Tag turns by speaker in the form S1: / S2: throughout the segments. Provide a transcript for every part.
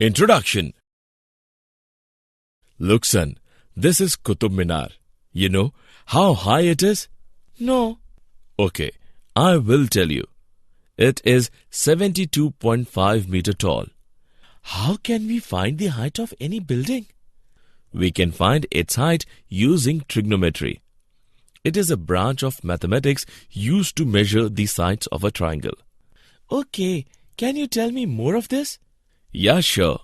S1: Introduction. Look son, this is Qutub Minar. You know how high it is?
S2: No.
S1: Okay, I will tell you. It is 72.5 meter tall.
S2: How can we find the height of any building?
S1: We can find its height using trigonometry. It is a branch of mathematics used to measure the sides of a triangle.
S2: Okay, can you tell me more of this?
S1: Yeah, sure.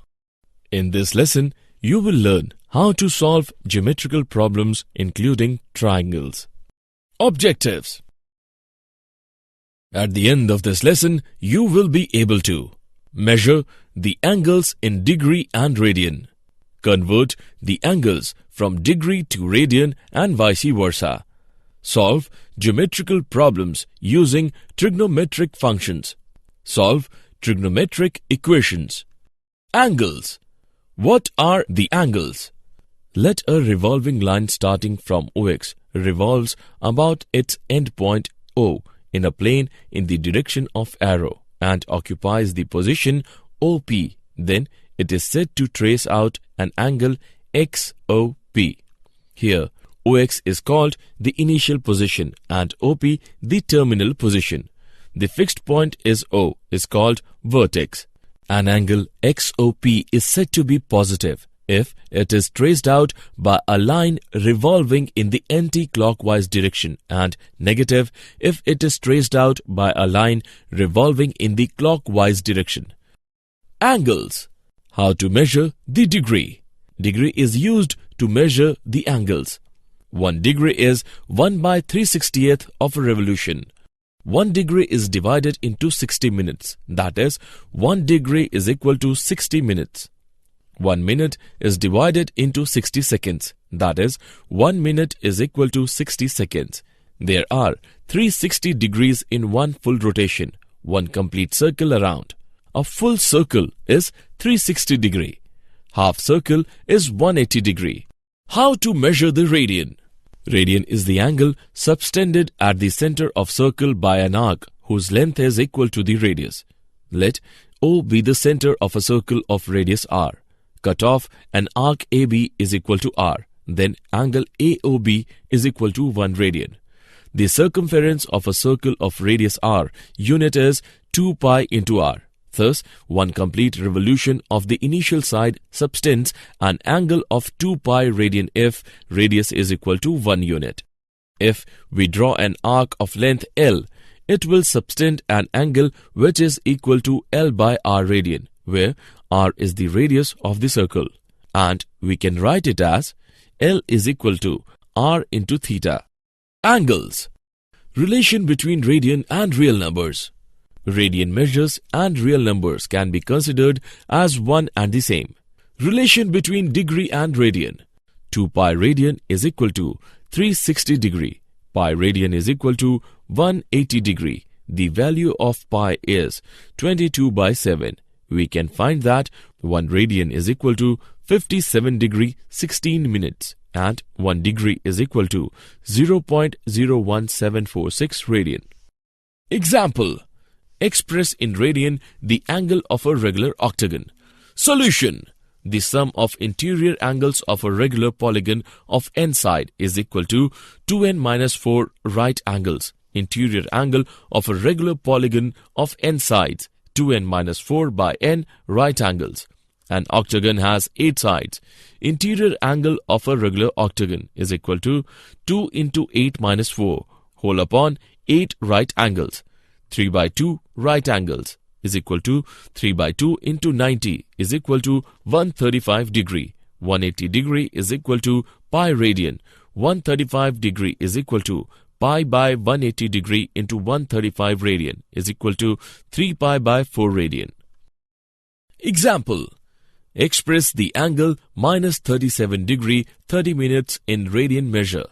S1: In this lesson, you will learn how to solve geometrical problems including triangles. Objectives. At the end of this lesson, you will be able to measure the angles in degree and radian, convert the angles from degree to radian and vice versa, solve geometrical problems using trigonometric functions, solve trigonometric equations. Angles. What are the angles? Let a revolving line starting from OX revolves about its endpoint O in a plane in the direction of arrow and occupies the position OP. Then it is said to trace out an angle XOP. Here, OX is called the initial position and OP the terminal position. The fixed point is O is called vertex. An angle XOP is said to be positive if it is traced out by a line revolving in the anti-clockwise direction and negative if it is traced out by a line revolving in the clockwise direction. Angles. How to measure the degree? Degree is used to measure the angles. 1 degree is 1/360th of a revolution. 1 degree is divided into 60 minutes. That is, 1 degree is equal to 60 minutes. 1 minute is divided into 60 seconds. That is, 1 minute is equal to 60 seconds. There are 360 degrees in one full rotation, one complete circle around. A full circle is 360 degree. Half circle is 180 degree. How to measure the radian? Radian is the angle subtended at the center of circle by an arc whose length is equal to the radius. Let O be the center of a circle of radius r. Cut off an arc AB is equal to r. Then angle AOB is equal to 1 radian. The circumference of a circle of radius r unit is 2 pi into r. Thus, one complete revolution of the initial side subtends an angle of 2 pi radian if radius is equal to 1 unit. If we draw an arc of length L, it will subtend an angle which is equal to L by r radian, where r is the radius of the circle. And we can write it as L is equal to r into theta. Angles. Relation between radian and real numbers. Radian measures and real numbers can be considered as one and the same. Relation between degree and radian. 2 pi radian is equal to 360 degree. Pi radian is equal to 180 degree. The value of pi is 22/7. We can find that 1 radian is equal to 57 degree 16 minutes and 1 degree is equal to 0.01746 radian. Example. Express in radian the angle of a regular octagon. Solution. The sum of interior angles of a regular polygon of n side is equal to 2n minus 4 right angles. Interior angle of a regular polygon of n sides, 2n minus 4 by n right angles. An octagon has 8 sides. Interior angle of a regular octagon is equal to 2 into 8 minus 4 whole upon 8 right angles. 3/2 right angles is equal to 3/2 into 90 is equal to 135 degree. 180 degree is equal to pi radian. 135 degree is equal to pi by 180 degree into 135 radian is equal to 3 pi by 4 radian. Example. Express the angle minus 37 degree 30 minutes in radian measure.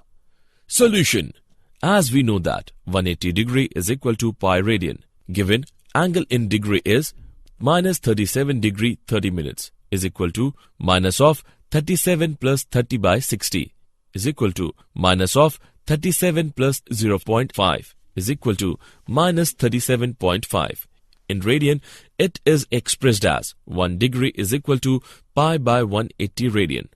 S1: Solution. As we know that 180 degree is equal to pi radian. Given angle in degree is minus 37 degree 30 minutes is equal to minus of 37 plus 30/60 is equal to minus of 37 plus 0.5 is equal to minus 37.5. in radian, it is expressed as 1 degree is equal to pi by 180 radian.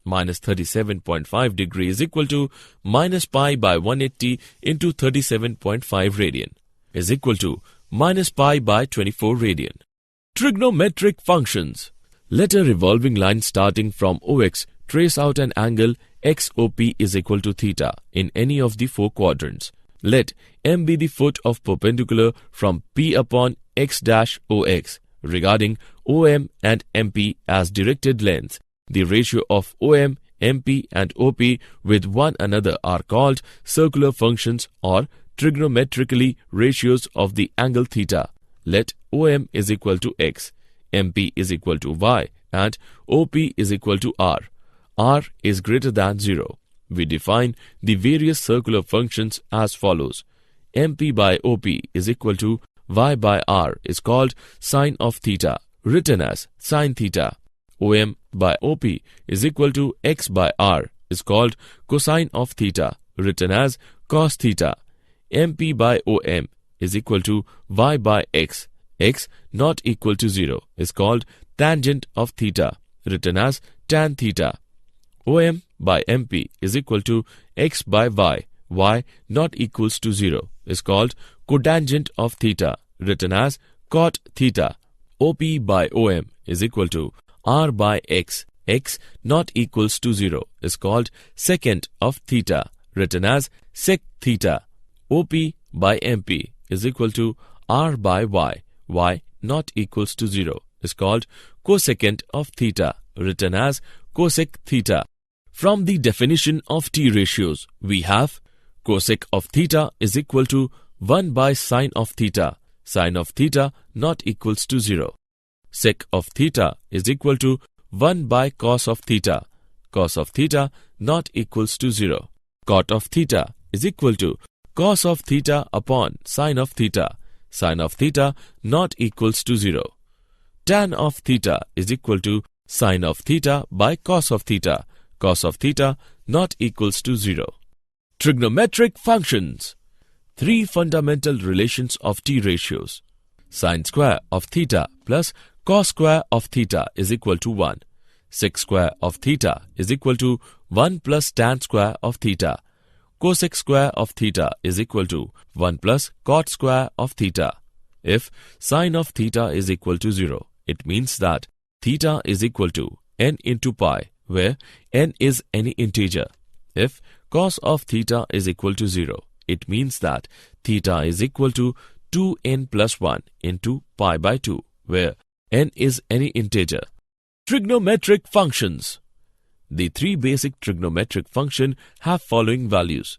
S1: Minus 37.5 degree is equal to minus pi by 180 into 37.5 radian is equal to minus pi by 24 radian. Trigonometric functions. Let a revolving line starting from OX trace out an angle XOP is equal to theta in any of the 4 quadrants. Let M be the foot of perpendicular from P upon X dash OX. Regarding OM and MP as directed lengths, the ratio of OM, MP and OP with one another are called circular functions or trigonometrically ratios of the angle theta. Let OM is equal to X, MP is equal to Y and OP is equal to R. R is greater than 0. We define the various circular functions as follows. MP by OP is equal to Y by R is called sine of theta, written as sine theta. OM by OP is equal to X by R is called cosine of theta, written as cos theta. MP by OM is equal to Y by X. X not equal to 0 is called tangent of theta, written as tan theta. OM by MP is equal to X by Y. Y not equals to 0 is called cotangent of theta, written as cot theta. OP by OM is equal to R by X. X not equals to 0 is called secant of theta, written as sec theta. OP by MP is equal to R by Y. Y not equals to 0 is called cosecant of theta, written as cosec theta. From the definition of T ratios, we have cosec of theta is equal to 1 by sine of theta. Sine of theta not equals to 0. Sec of theta is equal to 1 by cos of theta. Cos of theta not equals to 0. Cot of theta is equal to cos of theta upon sine of theta. Sine of theta not equals to 0. Tan of theta is equal to sine of theta by cos of theta. Cos of theta not equals to 0. Trigonometric functions. 3 fundamental relations of T ratios. Sine square of theta plus cos square of theta is equal to 1. Sec square of theta is equal to 1 plus tan square of theta. Cosec square of theta is equal to 1 plus cot square of theta. If sine of theta is equal to 0, it means that theta is equal to n into pi, where n is any integer. If cos of theta is equal to 0, it means that theta is equal to 2n plus 1 into pi by 2, where n is any integer. Trigonometric functions. The 3 basic trigonometric functions have following values.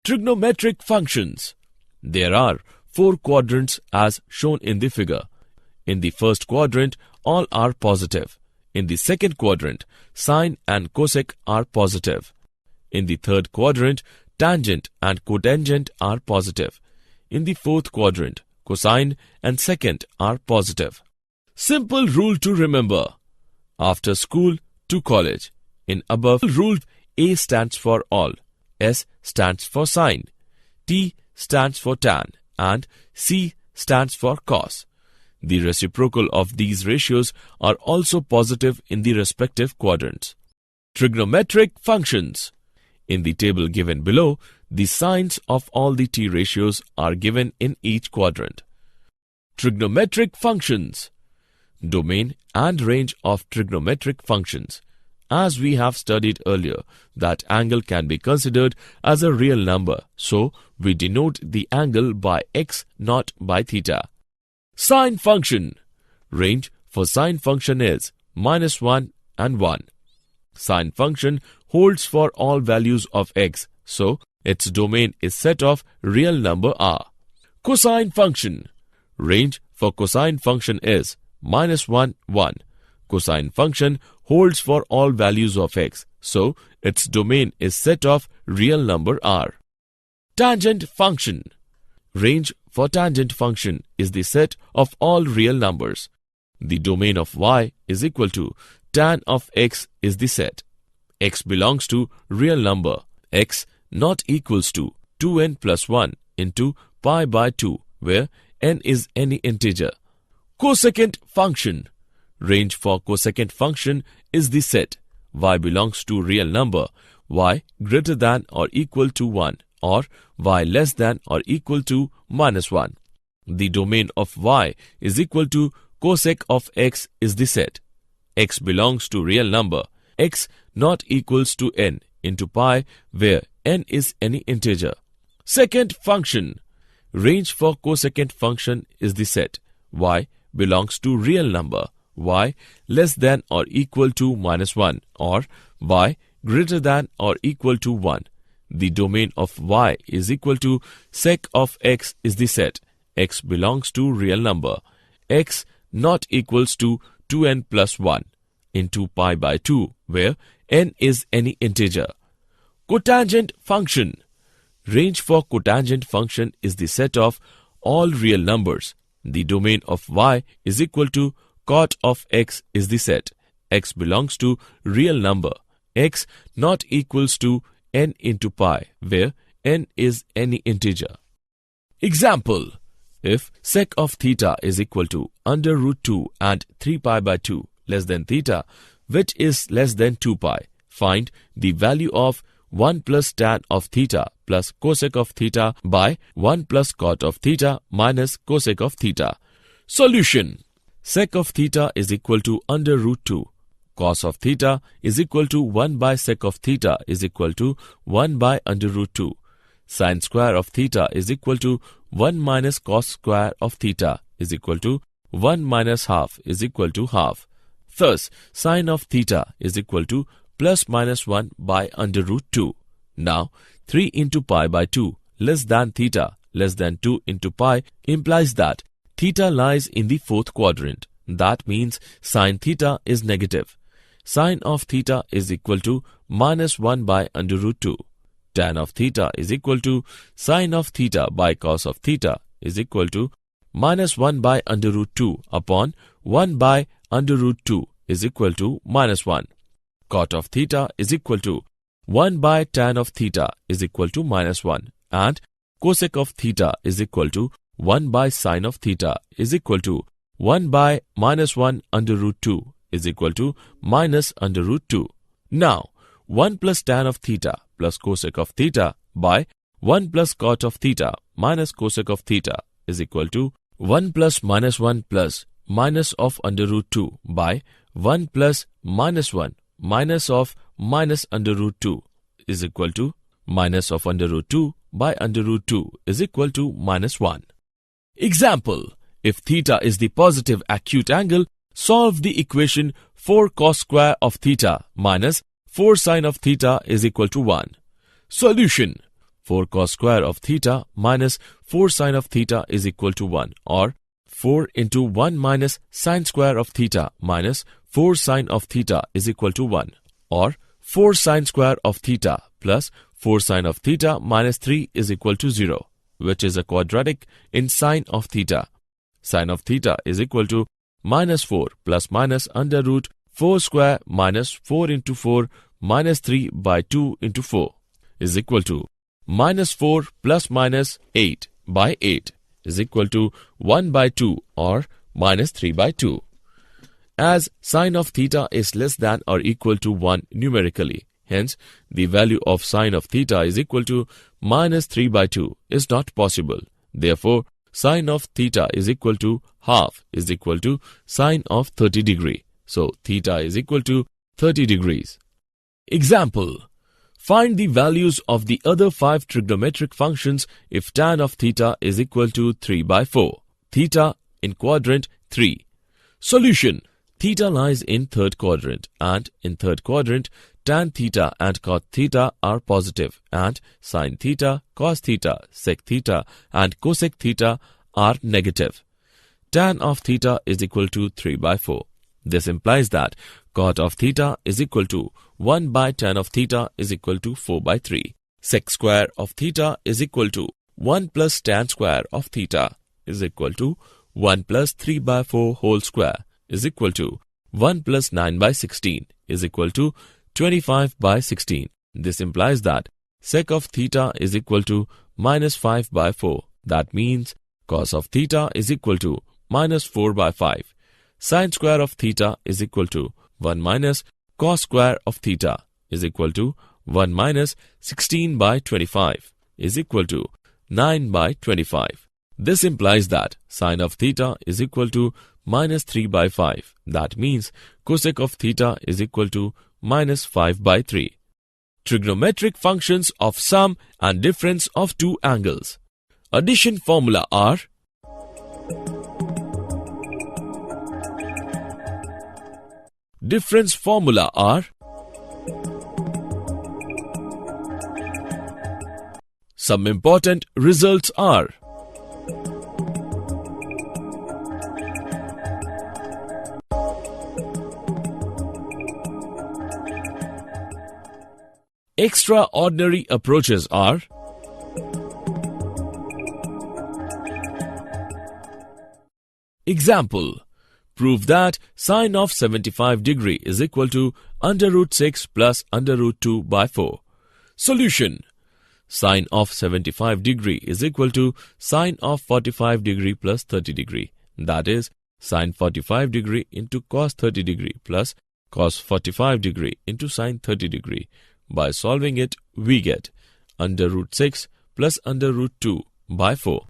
S1: Trigonometric functions. There are 4 quadrants as shown in the figure. In the first quadrant, all are positive. In the second quadrant, sine and cosec are positive. In the third quadrant, tangent and cotangent are positive. In the fourth quadrant, cosine and secant are positive. Simple rule to remember. After school to college. In above rule, A stands for all, S stands for sine, T stands for tan, and C stands for cos. The reciprocal of these ratios are also positive in the respective quadrants. Trigonometric functions. In the table given below, the signs of all the T ratios are given in each quadrant. Trigonometric functions. Domain and range of trigonometric functions. As we have studied earlier, that angle can be considered as a real number, so we denote the angle by x, not by theta. Sine function. Range for sine function is -1 and 1. Sine function holds for all values of x, so its domain is set of real number r. Cosine function. Range for cosine function is -1, 1. Cosine function holds for all values of x, so its domain is set of real number r. Tangent function. Range for tangent function is the set of all real numbers. The domain of y is equal to tan of x is the set. X belongs to real number. x not equals to 2n plus 1 into pi by 2, where n is any integer. Cosecant function. Range for cosecant function is the set y belongs to real number y greater than or equal to 1 or y less than or equal to minus 1. The domain of y is equal to cosec of x is the set x belongs to real number x not equals to n into pi, where n is any integer. Secant function. Range for cosecant function is the set y belongs to real number y less than or equal to minus 1 or y greater than or equal to 1. The domain of y is equal to sec of x is the set x belongs to real number x not equals to 2n plus 1 into pi by 2, where n is any integer. Cotangent function. Range for cotangent function is the set of all real numbers. The domain of y is equal to cot of x is the set x belongs to real number x not equals to n into pi, where n is any integer. Example. If sec of theta is equal to under root 2 and 3 pi by 2 less than theta, which is less than 2 pi, find the value of 1 plus tan of theta plus cosec of theta by 1 plus cot of theta minus cosec of theta. Solution. Sec of theta is equal to under root 2. Cos of theta is equal to 1 by sec of theta is equal to 1 by under root 2. Sin square of theta is equal to 1 minus cos square of theta is equal to 1 minus half is equal to half. Thus, sin of theta is equal to plus minus 1 by under root 2. Now, 3 into pi by 2 less than theta less than 2 into pi implies that theta lies in the fourth quadrant. That means sin theta is negative. Sin of theta is equal to minus 1 by under root 2. Tan of theta is equal to sin of theta by cos of theta is equal to minus 1 by under root 2 upon 1 by under root 2 is equal to minus 1. Cot of theta is equal to 1 by tan of theta is equal to minus 1 and cosec of theta is equal to 1 by sin of theta is equal to 1 by minus 1 under root 2 is equal to minus under root 2. Now, 1 plus tan of theta plus cosec of theta by 1 plus cot of theta minus cosec of theta is equal to 1 plus minus minus of under root 2 by 1 plus minus 1 minus of minus under root 2 is equal to minus of under root 2 by under root 2 is equal to minus 1. Example. If theta is the positive acute angle, solve the equation 4 cos square of theta minus 4 sin of theta is equal to 1. Solution. 4 cos square of theta minus 4 sin of theta is equal to 1, or 4 into 1 minus sin square of theta minus 4 sin of theta is equal to 1, or 4 sin square of theta plus 4 sin of theta minus 3 is equal to 0, which is a quadratic in sin of theta. Sin of theta is equal to minus 4 plus minus under root 4 square minus 4 into 4 minus 3 by 2 into 4 is equal to minus 4 plus minus 8 by 8 is equal to 1 by 2 or minus 3 by 2. As sin of theta is less than or equal to 1 numerically, hence the value of sin of theta is equal to minus 3 by 2 is not possible. Therefore, sin of theta is equal to half is equal to sin of 30 degree. So, theta is equal to 30 degrees. Example. Find the values of the other 5 trigonometric functions if tan of theta is equal to 3 by 4. Theta in quadrant 3. Solution. Theta lies in third quadrant, and in third quadrant, tan theta and cot theta are positive, and sin theta, cos theta, sec theta and cosec theta are negative. Tan of theta is equal to 3 by 4. This implies that cot of theta is equal to 1 by tan of theta is equal to 4 by 3. Sec square of theta is equal to 1 plus tan square of theta is equal to 1 plus 3 by 4 whole square is equal to 1 plus 9 by 16 is equal to 25 by 16. This implies that sec of theta is equal to minus 5 by 4. That means cos of theta is equal to minus 4 by 5. Sin square of theta is equal to 1 minus cos square of theta is equal to 1 minus 16 by 25 is equal to 9 by 25. This implies that sin of theta is equal to minus 3 by 5. That means cosec of theta is equal to minus 5 by 3. Trigonometric functions of sum and difference of two angles. Addition formula are difference formula are some important results are extraordinary approaches are example. Prove that sine of 75 degree is equal to under root 6 plus under root 2 by 4. Solution. Sine of 75 degree is equal to sine of 45 degree plus 30 degree. That is sine 45 degree into cos 30 degree plus cos 45 degree into sine 30 degree. By solving it, we get under root 6 plus under root 2 by 4.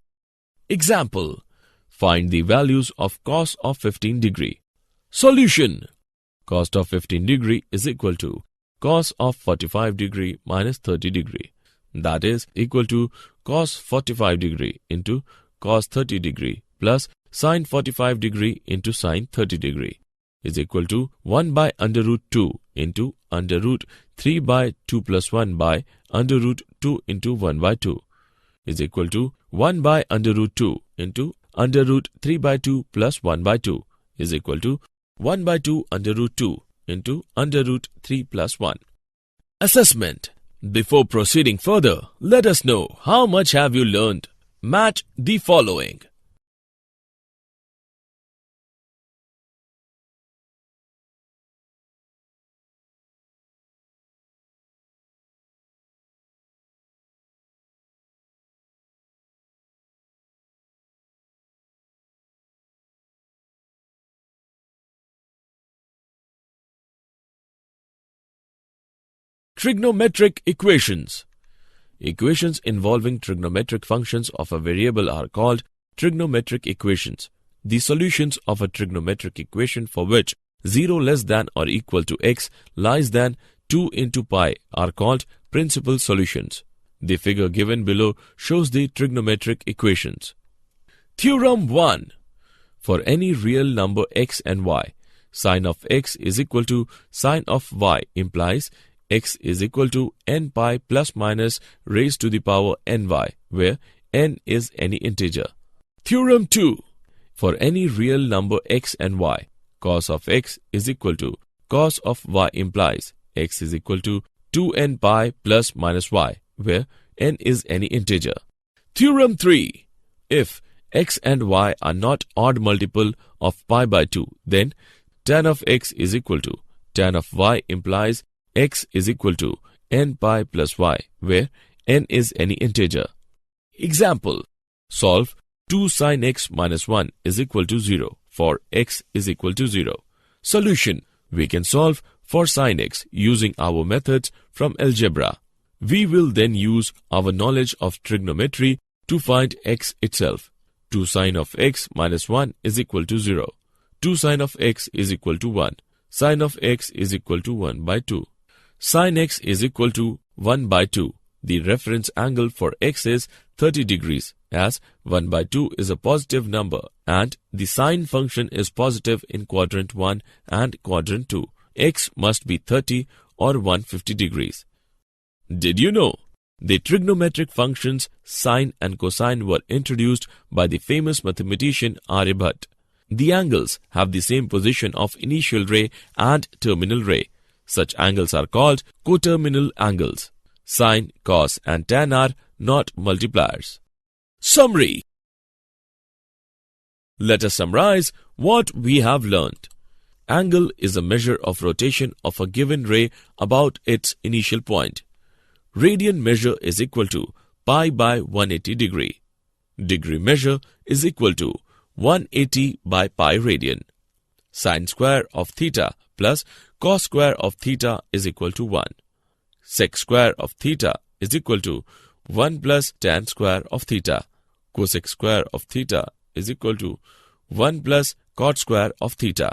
S1: Example. Find the values of cos of 15 degree. Solution. Cos of 15 degree is equal to cos of 45 degree minus 30 degree. That is equal to cos 45 degree into cos 30 degree plus sin 45 degree into sin 30 degree is equal to 1 by under root 2 into under root 3 by 2 plus 1 by under root 2 into 1 by 2 is equal to 1 by under root 2 into under root 3 by 2 plus 1 by 2 is equal to 1 by 2 under root 2 into under root 3 plus 1. Assessment. Before proceeding further, let us know how much have you learned. Match the following. Trigonometric equations. Equations involving trigonometric functions of a variable are called trigonometric equations. The solutions of a trigonometric equation for which 0 less than or equal to x lies than 2 into pi are called principal solutions. The figure given below shows the trigonometric equations. Theorem 1. For any real number x and y, sine of x is equal to sine of y implies x is equal to n pi plus minus raised to the power ny, where n is any integer. Theorem 2. For any real number x and y, cos of x is equal to cos of y implies x is equal to 2n pi plus minus y, where n is any integer. Theorem 3. If x and y are not odd multiple of pi by 2, then tan of x is equal to tan of y implies x is equal to n pi plus y, where n is any integer. Example. Solve 2 sin x minus 1 is equal to 0 for x is equal to 0. Solution. We can solve for sin x using our methods from algebra. We will then use our knowledge of trigonometry to find x itself. 2 sin of x minus 1 is equal to 0. 2 sin of x is equal to 1. Sin of x is equal to 1 by 2. Sin x is equal to 1 by 2. The reference angle for x is 30 degrees, as 1 by 2 is a positive number and the sine function is positive in quadrant 1 and quadrant 2. X must be 30 or 150 degrees. Did you know? The trigonometric functions sine and cosine were introduced by the famous mathematician Aryabhat. The angles have the same position of initial ray and terminal ray. Such angles are called coterminal angles. Sine, cos and tan are not multipliers. Summary. Let us summarize what we have learned. Angle is a measure of rotation of a given ray about its initial point. Radian measure is equal to pi by 180 degree. Degree measure is equal to 180 by pi radian. Sin square of theta plus cos square of theta is equal to 1. Sec square of theta is equal to 1 plus tan square of theta. Cosec square of theta is equal to 1 plus cot square of theta.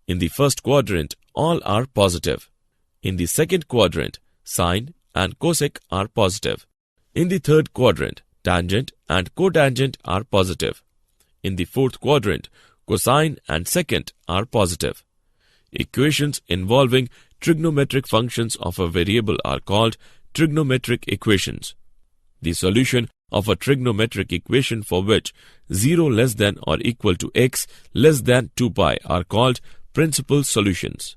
S1: In the first quadrant, all are positive. In the second quadrant, sine and cosec are positive. In the third quadrant, tangent and cotangent are positive. In the fourth quadrant, cosine and secant are positive. Equations involving trigonometric functions of a variable are called trigonometric equations. The solution of a trigonometric equation for which 0 less than or equal to x less than 2 pi are called principal solutions.